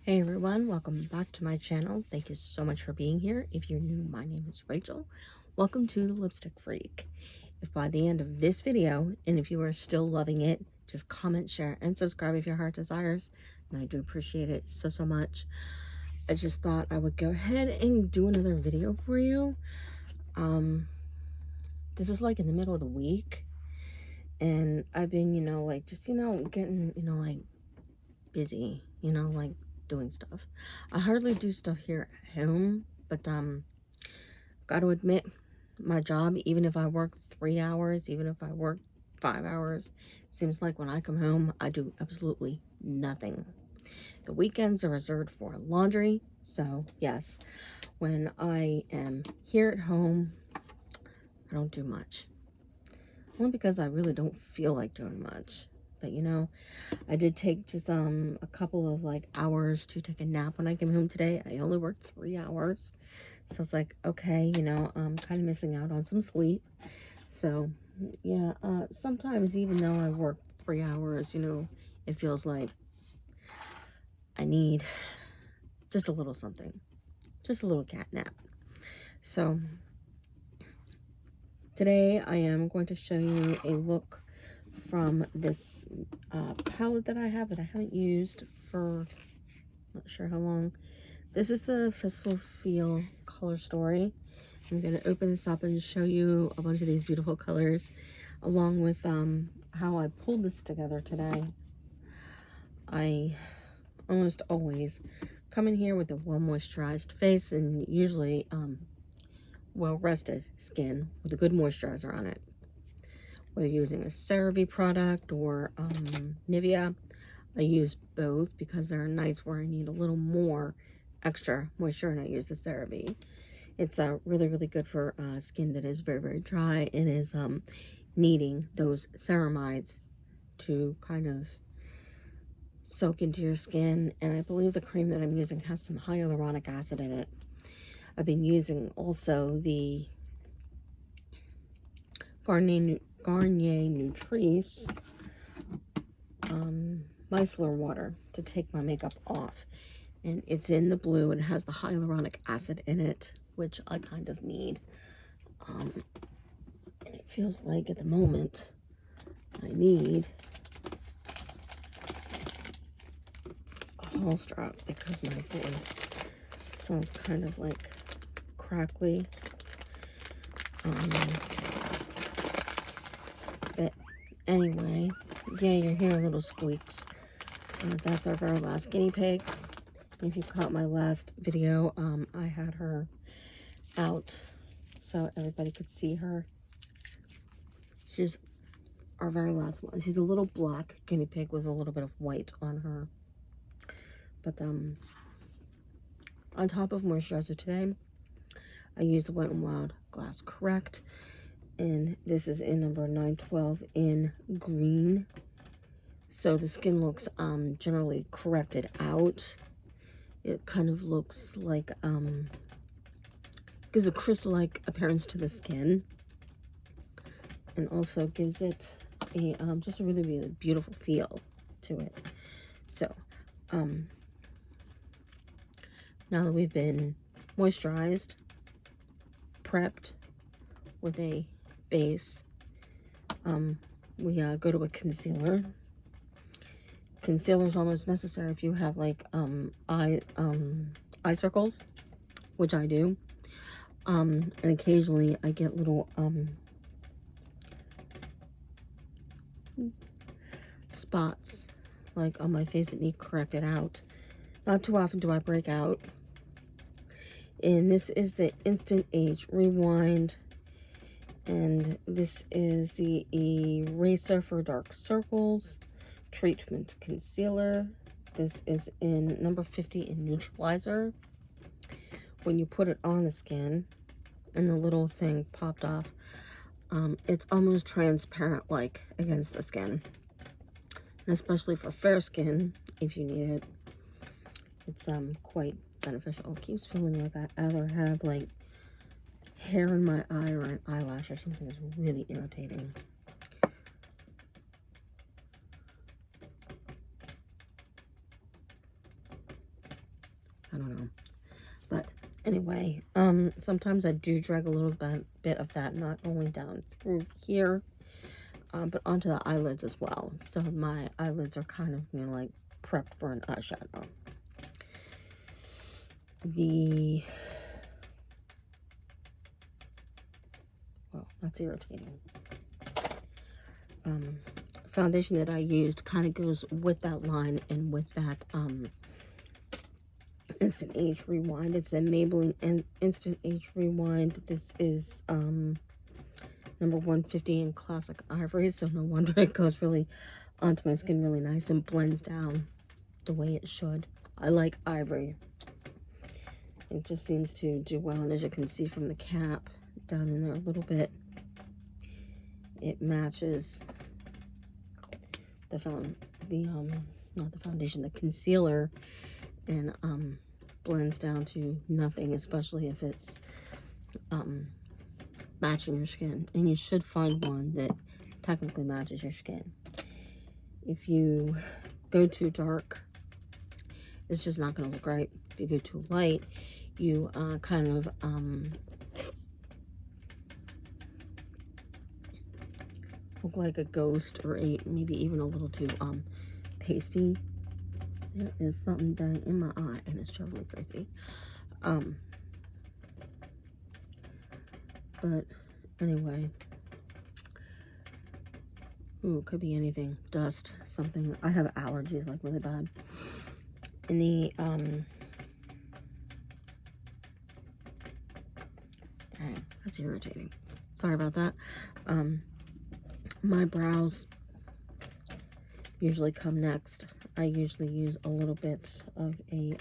Hey everyone, welcome back to my channel. Thank you so much for being here. If you're new, my name is Rachel. Welcome to the Lipstick Freak. If by the end of this video, and if you are still loving it, just comment, share, and subscribe if your heart desires. And I do appreciate it so much. I just thought I would go ahead and do another video for you. This is like in the middle of the week. And I've been, getting, like busy, like doing stuff. I hardly do stuff here at home, but got to admit, my job, even if I work 3 hours, even if I work 5 hours, seems like when I come home I do absolutely nothing. The weekends are reserved for laundry, so yes, when I am here at home I don't do much, only because I really don't feel like doing much. But I did take just a couple of like hours to take a nap when I came home today. I only worked 3 hours. So it's like, okay, I'm kind of missing out on some sleep. So yeah, sometimes even though I work 3 hours, it feels like I need just a little something, just a little cat nap. So today I am going to show you a look from this palette that I have that I haven't used for not sure how long. This is the Festival Feel Color Story. I'm going to open this up and show you a bunch of these beautiful colors, along with how I pulled this together today. I almost always come in here with a well moisturized face and usually well rested skin with a good moisturizer on it. Whether using a CeraVe product or Nivea, I use both because there are nights where I need a little more extra moisture and I use the CeraVe. It's really good for skin that is very dry and is needing those ceramides to kind of soak into your skin. And I believe the cream that I'm using has some hyaluronic acid in it. I've been using also the Garnier Nutrice micellar water to take my makeup off. And it's in the blue and it has the hyaluronic acid in it, which I kind of need. And it feels like at the moment I need a hall strap because my voice sounds kind of like crackly. But anyway, yeah, you're hearing little squeaks. That's our very last guinea pig. If you caught my last video, I had her out so everybody could see her. She's our very last one. She's a little black guinea pig with a little bit of white on her. But on top of moisturizer today, I used the Wet n Wild Glass Correct, and this is in number 912 in green. So the skin looks generally corrected out. It kind of looks like gives a crystal-like appearance to the skin, and also gives it a just a really beautiful feel to it. So now that we've been moisturized, prepped with a base, we go to a concealer. Concealer is almost necessary if you have like eye circles, which I do. And occasionally I get little spots like on my face that need corrected out. Not too often do I break out. And this is the Instant Age Rewind, and this is the Eraser for Dark Circles Treatment Concealer. This is in number 50 in Neutralizer. When you put it on the skin and the little thing popped off, it's almost transparent like against the skin. And especially for fair skin, if you need it, it's quite beneficial. It keeps feeling like I either have like hair in my eye or an eyelash or something that's really irritating. I don't know. But anyway, sometimes I do drag a little bit of that, not only down through here, but onto the eyelids as well. So my eyelids are kind of, you know, like prepped for an eyeshadow. Well, that's irritating. Foundation that I used kind of goes with that line and with that Instant Age Rewind. It's the Maybelline Instant Age Rewind. This is number 150 in Classic Ivory, so no wonder it goes really onto my skin really nice and blends down the way it should. I like ivory. It just seems to do well, and as you can see from the cap down in there a little bit, it matches not the foundation, the concealer, and blends down to nothing, especially if it's matching your skin. And you should find one that technically matches your skin. If you go too dark, it's just not going to look right. If you go too light, you kind of look like a ghost, or maybe even a little too pasty. There is something done in my eye, and it's driving me crazy. But anyway, ooh, it could be anything. Dust, something. I have allergies, like, really bad. And the dang, that's irritating. Sorry about that. My brows usually come next. I usually use a little bit of a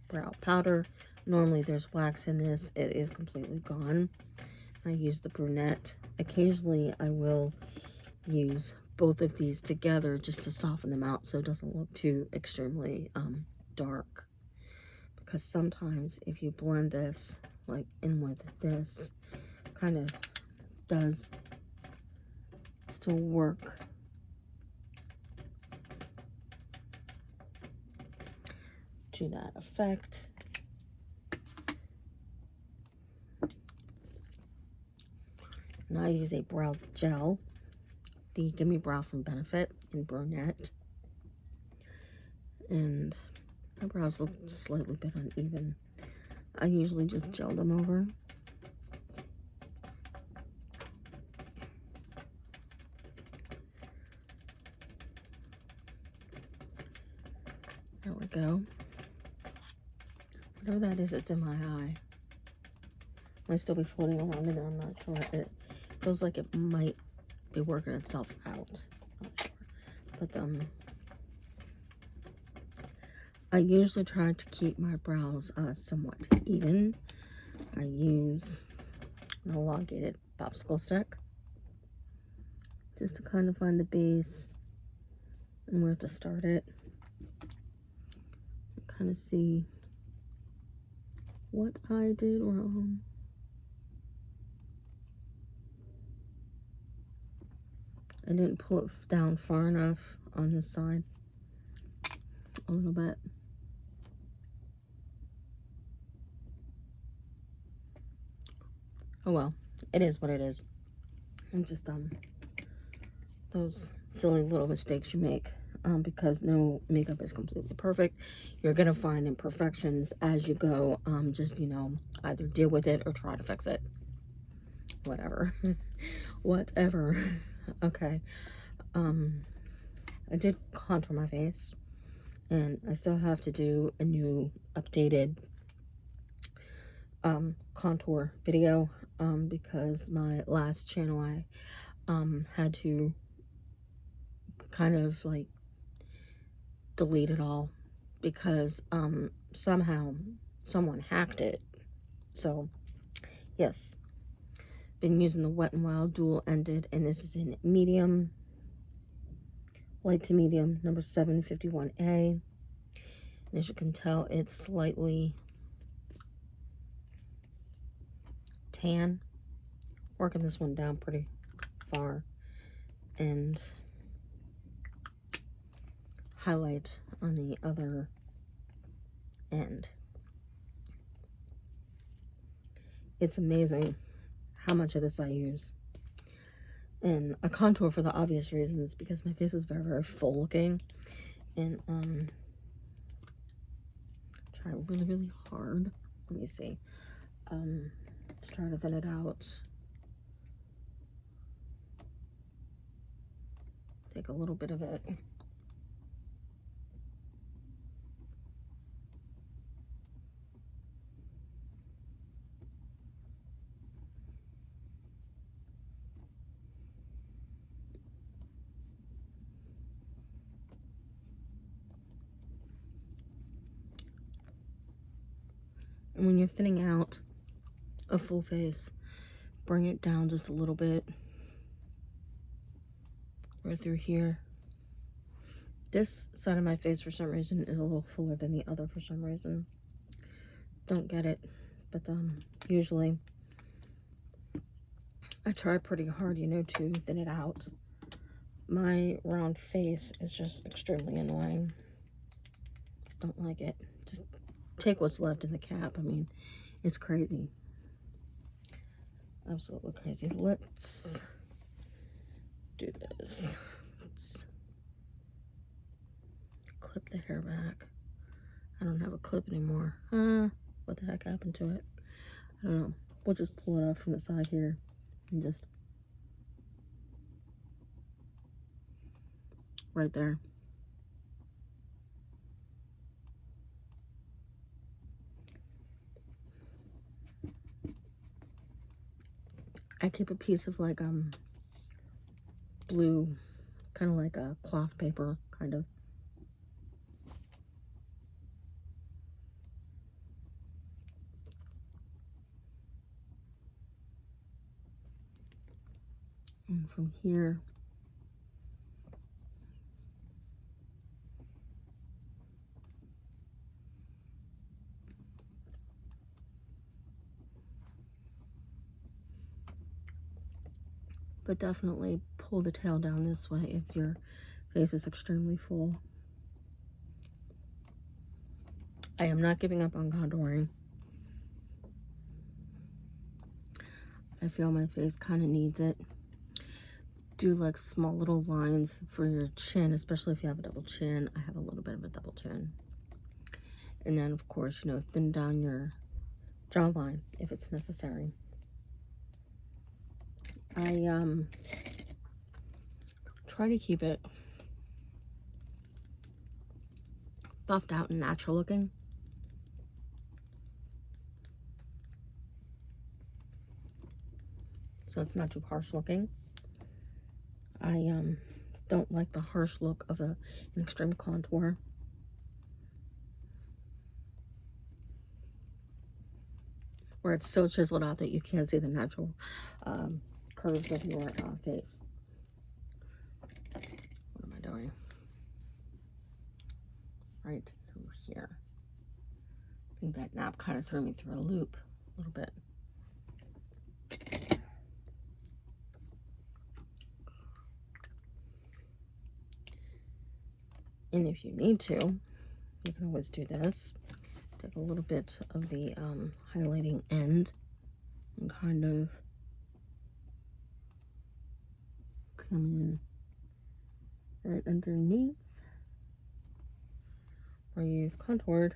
brow powder. Normally there's wax in this. It is completely gone. I use the brunette. Occasionally I will use both of these together just to soften them out so it doesn't look too extremely dark. Because sometimes if you blend this like in with this, kind of does still work to that effect. And I use a brow gel, the Gimme Brow from Benefit in brunette. And my brows look slightly bit uneven. I usually just gel them over. There we go. Whatever that is, it's in my eye. Might still be floating around in there, I'm not sure. It feels like it might be working itself out. Not sure. But I usually try to keep my brows somewhat even. I use an elongated popsicle stick just to kind of find the base and where to start it. Kind of see what I did wrong. I didn't pull it down far enough on this side. A little bit. Oh well, it is what it is. And just those silly little mistakes you make, because no makeup is completely perfect. You're gonna find imperfections as you go. Just, you know, either deal with it or try to fix it. Whatever. Whatever. Okay. I did contour my face, and I still have to do a new updated contour video, because my last channel I had to kind of like delete it all because somehow someone hacked it. So yes, been using the Wet n Wild dual ended, and this is in medium, light to medium, number 751A. And as you can tell, it's slightly tan. Working this one down pretty far, and highlight on the other end. It's amazing how much of this I use. And I contour for the obvious reasons, because my face is very, very full looking. And try really, really hard. Let me see. To try to thin it out. Take a little bit of it. And when you're thinning out a full face, bring it down just a little bit. Right through here. This side of my face, for some reason, is a little fuller than the other for some reason. Don't get it. But usually I try pretty hard, you know, to thin it out. My round face is just extremely annoying. Don't like it. Just take what's left in the cap. I mean, it's crazy. Absolutely crazy. Let's do this. Let's clip the hair back. I don't have a clip anymore. What the heck happened to it? I don't know. We'll just pull it off from the side here and just right there. I keep a piece of like blue, kind of like a cloth paper, kind of. And from here, but definitely pull the tail down this way if your face is extremely full. I am not giving up on contouring. I feel my face kind of needs it. Do like small little lines for your chin, especially if you have a double chin. I have a little bit of a double chin. And then, of course, you know, thin down your jawline if it's necessary. I try to keep it buffed out and natural looking. So it's not too harsh looking. I don't like the harsh look of an extreme contour. Where it's so chiseled out that you can't see the natural curves of your face. What am I doing? Right over here. I think that nap kind of threw me through a loop a little bit. And if you need to, you can always do this. Take a little bit of the highlighting end and kind of come in right underneath where you've contoured.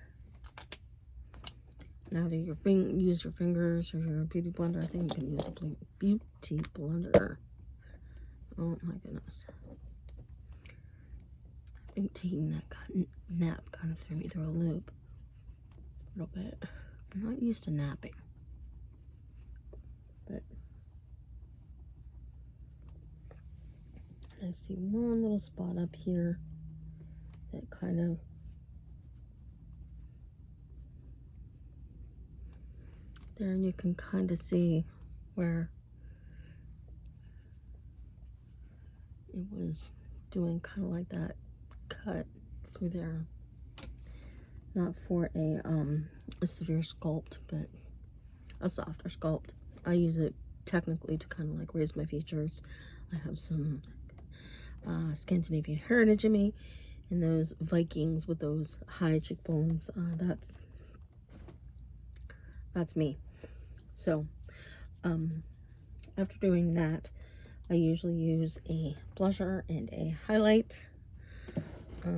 Now that you use your fingers or your beauty blender, I think you can use a beauty blender. Oh my goodness. I think taking that nap kind of threw me through a loop a little bit. I'm not used to napping. But I see one little spot up here that kind of there, and you can kind of see where it was doing kind of like that cut through there. Not for a severe sculpt, but a softer sculpt. I use it technically to kind of like raise my features. I have some Scandinavian heritage in me, and those Vikings with those high cheekbones, that's me. So after doing that, I usually use a blusher and a highlight. That's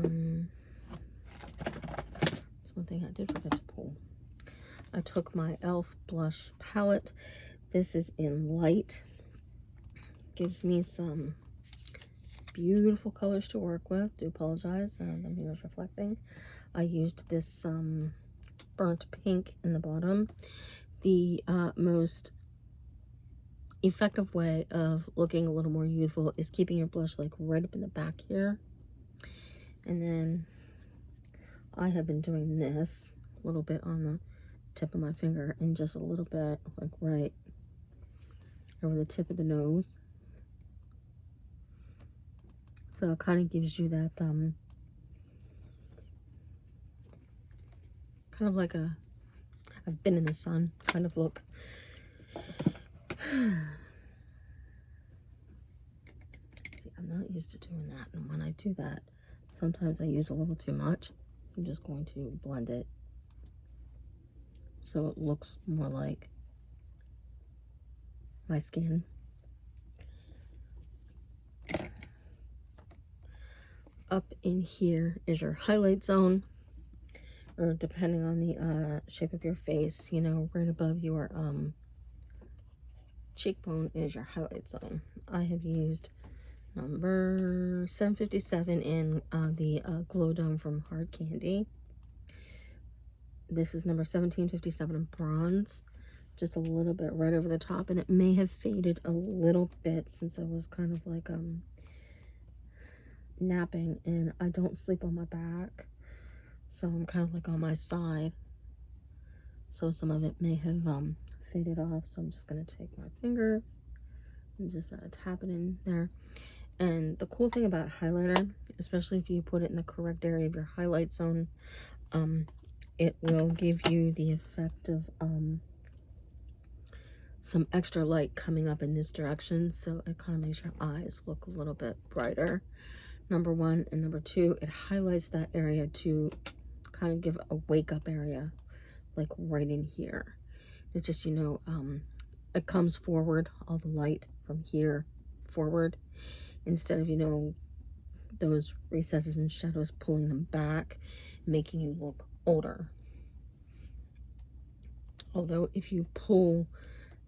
one thing I did forget to pull. I took my e.l.f. blush palette. This is in light. Gives me some beautiful colors to work with. Do apologize, the mirror's reflecting. I used this burnt pink in the bottom. The most effective way of looking a little more youthful is keeping your blush like right up in the back here. And then I have been doing this a little bit on the tip of my finger and just a little bit like right over the tip of the nose. So it kind of gives you that kind of like a I've been in the sun kind of look. See, I'm not used to doing that, and when I do that, sometimes I use a little too much. I'm just going to blend it so it looks more like my skin. Up in here is your highlight zone, or depending on the shape of your face, you know, right above your cheekbone is your highlight zone. I have used number 757 in the Glow Dome from Hard Candy. This is number 1757 in bronze, just a little bit right over the top, and it may have faded a little bit since I was kind of like napping, and I don't sleep on my back, so I'm kind of like on my side, so some of it may have faded off. So I'm just gonna take my fingers and just tap it in there. And the cool thing about highlighter, especially if you put it in the correct area of your highlight zone, it will give you the effect of some extra light coming up in this direction, so it kind of makes your eyes look a little bit brighter, number one. And number two, it highlights that area to kind of give a wake up area, like right in here. It's just, you know, it comes forward, all the light from here forward, instead of, you know, those recesses and shadows pulling them back, making you look older. Although if you pull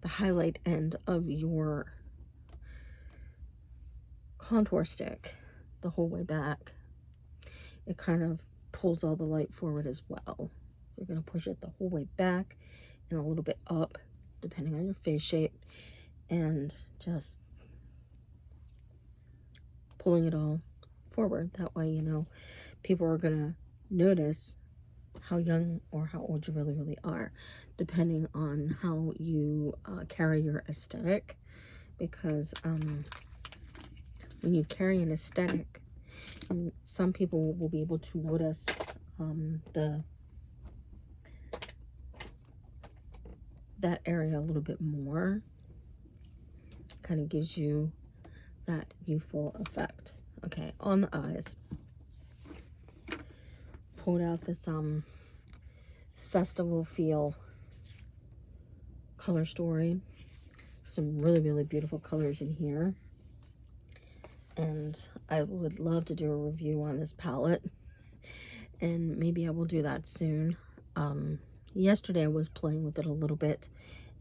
the highlight end of your contour stick the whole way back, it kind of pulls all the light forward as well. You're going to push it the whole way back and a little bit up, depending on your face shape, and just pulling it all forward. That way, you know, people are going to notice how young or how old you really are, depending on how you carry your aesthetic. Because when you carry an aesthetic, some people will be able to notice that area a little bit more. Kind of gives you that youthful effect. Okay, on the eyes, pulled out this Festival Feel Color Story. Some really beautiful colors in here, and I would love to do a review on this palette, and maybe I will do that soon. Yesterday I was playing with it a little bit,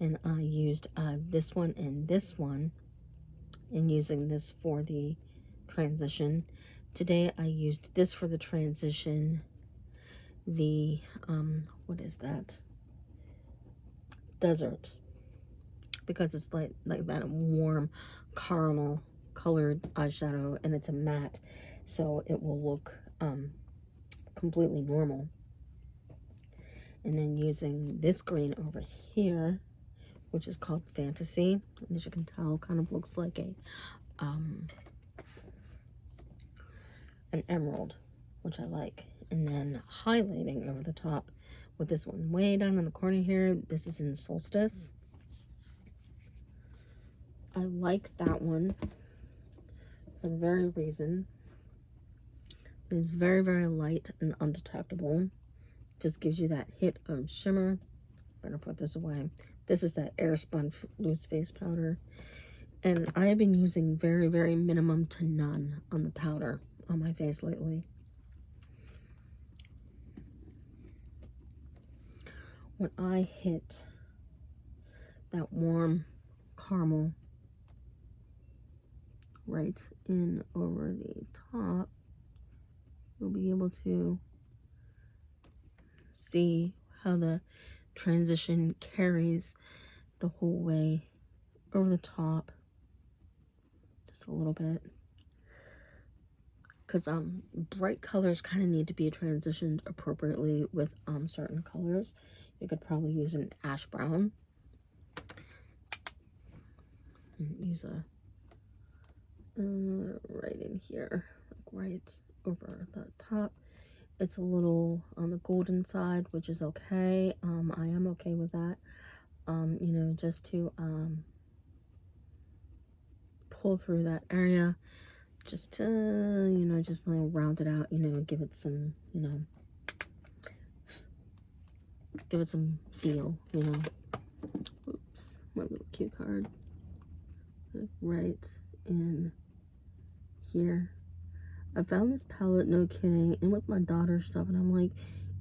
and I used this one and this one, and using this for the transition. Today I used this for the transition, the what is that, Desert, because it's like that warm caramel colored eyeshadow, and it's a matte, so it will look completely normal. And then using this green over here, which is called Fantasy, and as you can tell, kind of looks like a an emerald, which I like. And then highlighting over the top with this one way down in the corner here. This is in Solstice. I like that one for the very reason it is very light and undetectable. Just gives you that hit of shimmer. Better put this away. This is that Airspun loose face powder. And I have been using very, very minimum to none on the powder on my face lately. When I hit that warm caramel right in over the top, you'll be able to see how the transition carries the whole way over the top, just a little bit, because bright colors kind of need to be transitioned appropriately with certain colors. You could probably use an ash brown and use a right in here, like right over the top. It's a little on the golden side, which is okay. I am okay with that. You know, just to pull through that area, just to, you know, just like round it out, you know, give it some, you know, give it some feel, you know. Oops, my little cue card. Right in here. I found this palette, no kidding, and with my daughter's stuff, and I'm like,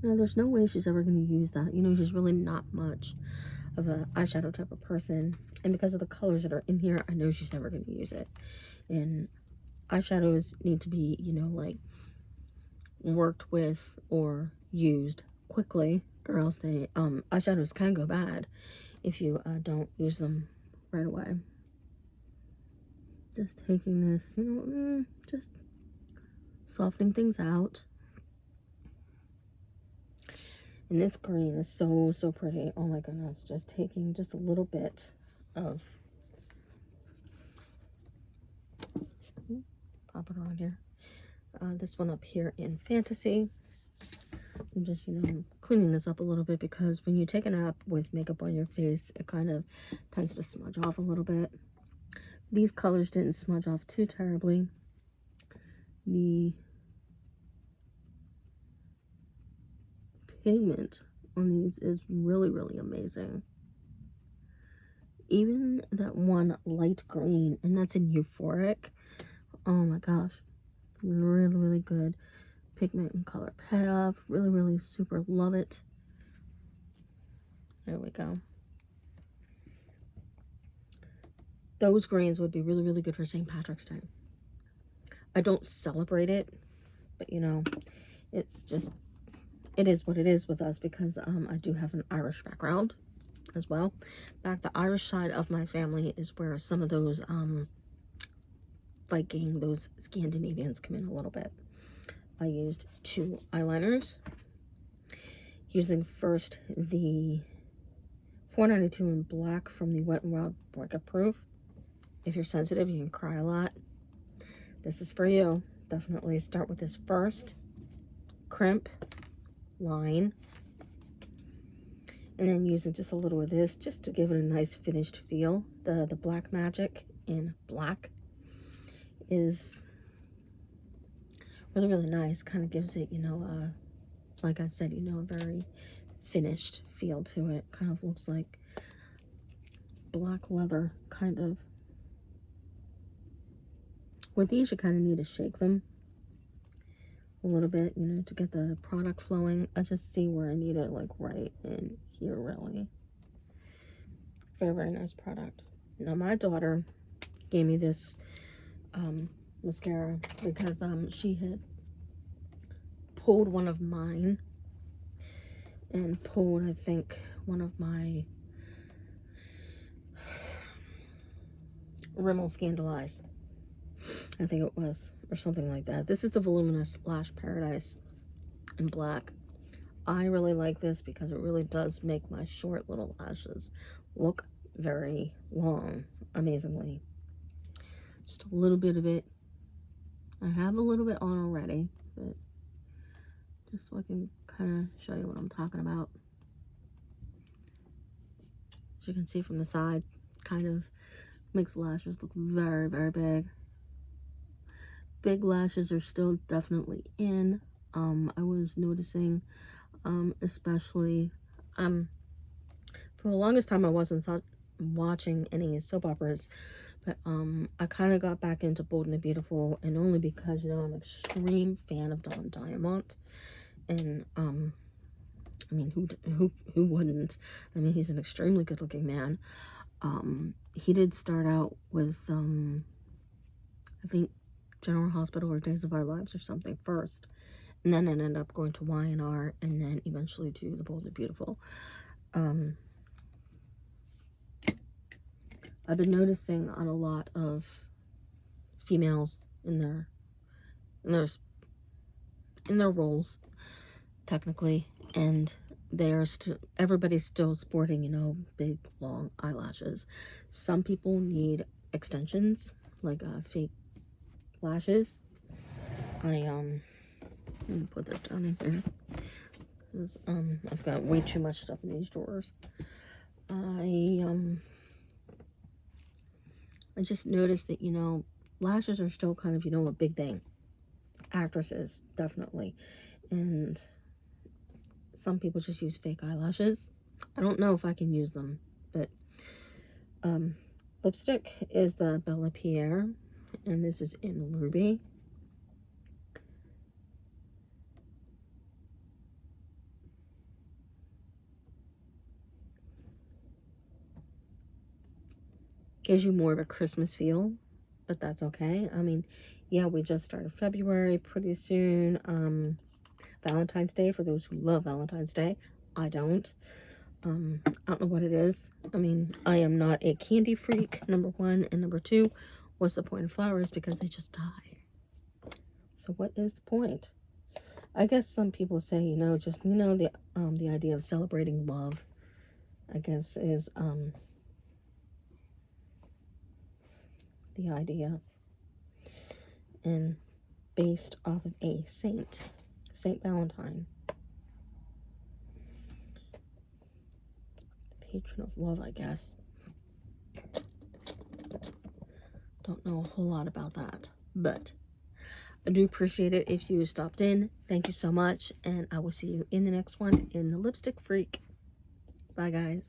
you know, there's no way she's ever going to use that. You know, she's really not much of a eyeshadow type of person, and because of the colors that are in here, I know she's never going to use it. And eyeshadows need to be, you know, like worked with or used quickly, or else they eyeshadows can go bad if you don't use them right away. Just taking this, you know, just softening things out. And this green is so, so pretty. Oh my goodness. Just taking just a little bit of, pop it on here. This one up here in Fantasy. I'm just, you know, cleaning this up a little bit, because when you take a nap with makeup on your face, it kind of tends to smudge off a little bit. These colors didn't smudge off too terribly. The pigment on these is really, really amazing. Even that one light green, and that's in Euphoric. Oh my gosh. Really, really good pigment and color payoff. Really, really super love it. There we go. Those greens would be really, really good for St. Patrick's Day. I don't celebrate it, but you know, it's just, it is what it is with us, because I do have an Irish background as well. Back the Irish side of my family is where some of those Viking, those Scandinavians come in a little bit. I used 2 eyeliners, using first the 492 in black from the Wet n Wild Breakup Proof. If you're sensitive, you can cry a lot. This is for you. Definitely start with this first. Crimp, line, and then using just a little of this just to give it a nice finished feel. The Black Magic in black is really, really nice. Kind of gives it, you know, like I said, you know, a very finished feel to it. Kind of looks like black leather, kind of. With these, you kind of need to shake them a little bit, you know, to get the product flowing. I just see where I need it, like right in here, really. Very, very nice product. Now, my daughter gave me this mascara because she had pulled one of mine and pulled, I think, one of my Rimmel Scandal Eyes, I think it was, or something like that. This is the Voluminous Lash Paradise in black. I really like this because it really does make my short little lashes look very long, amazingly. Just a little bit of it. I have a little bit on already, but just so I can kind of show you what I'm talking about. As you can see from the side, kind of makes lashes look very, very big. Big lashes are still definitely in. I was noticing, especially for for the longest time I wasn't watching any soap operas, but I kind of got back into Bold and the Beautiful, and only because, you know, I'm an extreme fan of Don Diamont, and I mean, who wouldn't? I mean, he's an extremely good looking man. He did start out with I think General Hospital or Days of Our Lives or something first, and then ended up going to Y&R, and then eventually to The Bold and Beautiful. I've been noticing on a lot of females in their roles, technically, and everybody's still sporting, you know, big long eyelashes. Some people need extensions, like fake lashes. Let me put this down in here, because I've got way too much stuff in these drawers. I just noticed that, you know, lashes are still kind of, you know, a big thing. Actresses, definitely. And some people just use fake eyelashes. I don't know if I can use them, but lipstick is the Bella Pierre, and this is in Ruby. Gives you more of a Christmas feel, but that's okay. I mean, yeah, we just started February, pretty soon. Valentine's Day, for those who love Valentine's Day. I don't. I don't know what it is. I mean, I am not a candy freak, number one, and number two, what's the point of flowers? Because they just die. So what is the point? I guess some people say, you know, just, you know, the idea of celebrating love, I guess, is the idea, and based off of a saint, Saint Valentine, patron of love, I guess. Don't know a whole lot about that, but I do appreciate it if you stopped in. Thank you so much, and I will see you in the next one in the Lipstick Freak. Bye, guys.